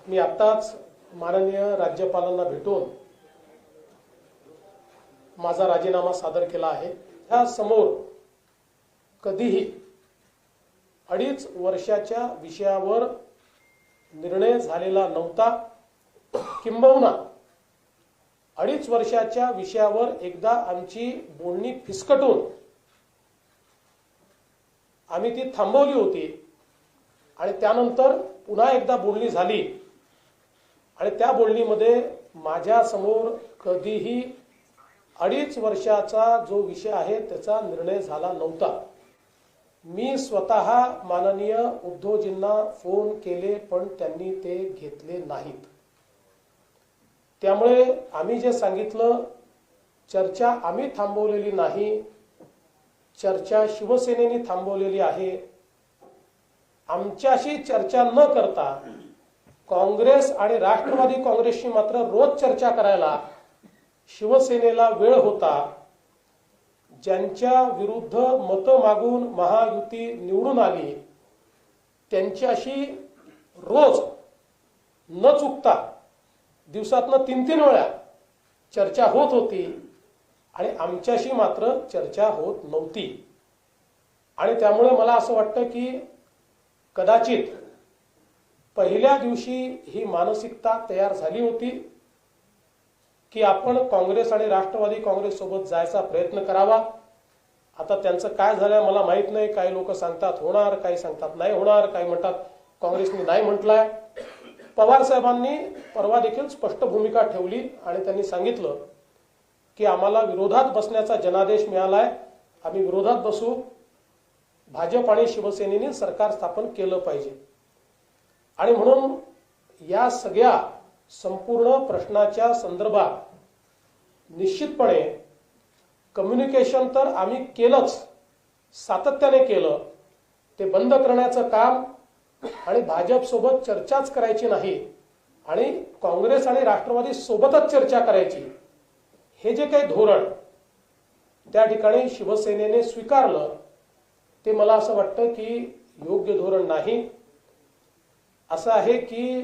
मी आत्ताच माननीय राज्यपालांना भेटून माझा राजीनामा सादर केला आहे। त्या समोर कधीही 2.5 वर्षाच्या विषयावर निर्णय झालेला नव्हता, किंबहुना 2.5 वर्षाच्या विषयावर एकदा आमची बोलणी फिसकटून आम्ही ती थांबवली होती आणि त्यानंतर पुन्हा एकदा बोलणी झाली आणि त्या बोलणीमध्ये माझ्या समोर कधीही 2.5 वर्षाचा जो विषय आहे त्याचा निर्णय झाला नव्हता। मी स्वतः माननीय उद्धवजींना फोन केले पण त्यांनी ते घेतले नाहीत। त्यामुळे आम्ही जे सांगितलं, चर्चा आम्ही थांबवलेली नाही, चर्चा शिवसेनेने थांबवलेली आहे। आमच्याशी चर्चा न करता काँग्रेस आणि राष्ट्रवादी काँग्रेसशी मात्र रोज चर्चा करायला शिवसेनेला वेळ होता। ज्यांच्या विरुद्ध मत मागून महायुती निवडून आली त्यांच्याशी रोज न चुकता दिवसातनं 3-3 वेळा चर्चा होत होती आणि आमच्याशी मात्र चर्चा होत नव्हती। आणि त्यामुळे मला असं वाटतं की कदाचित पहिल्या दिवशी ही मानसिकता तयार झाली होती की आपण काँग्रेस आणि राष्ट्रवादी काँग्रेस सोबत जायचा प्रयत्न करावा। आता त्यांचं काय झालंय मला माहित नाही। काही लोक सांगतात होणार, काही सांगतात नाही होणार, काही म्हणतात काँग्रेसने नाही म्हटलंय। पवार साहेबांनी परवा देखील स्पष्ट भूमिका ठेवली आणि त्यांनी सांगितलं की आम्हाला विरोधात बसण्याचा जनादेश मिळालाय, आम्ही विरोधात बसू, भाजप आणि शिवसेनेने सरकार स्थापन केलं पाहिजे। आणि म्हणून या सगळ्या संपूर्ण प्रश्नाच्या संदर्भात निश्चितपणे कम्युनिकेशन तर आम्ही केलंच, सातत्याने केलं। ते बंद करण्याचं काम आणि भाजप सोबत चर्चाच करायची नाही आणि काँग्रेस आणि राष्ट्रवादी सोबतच चर्चा करायची, हे जे काही धोरण त्या ठिकाणी शिवसेनेने स्वीकारलं ते मला असं वाटतं की योग्य धोरण नाही। असं आहे की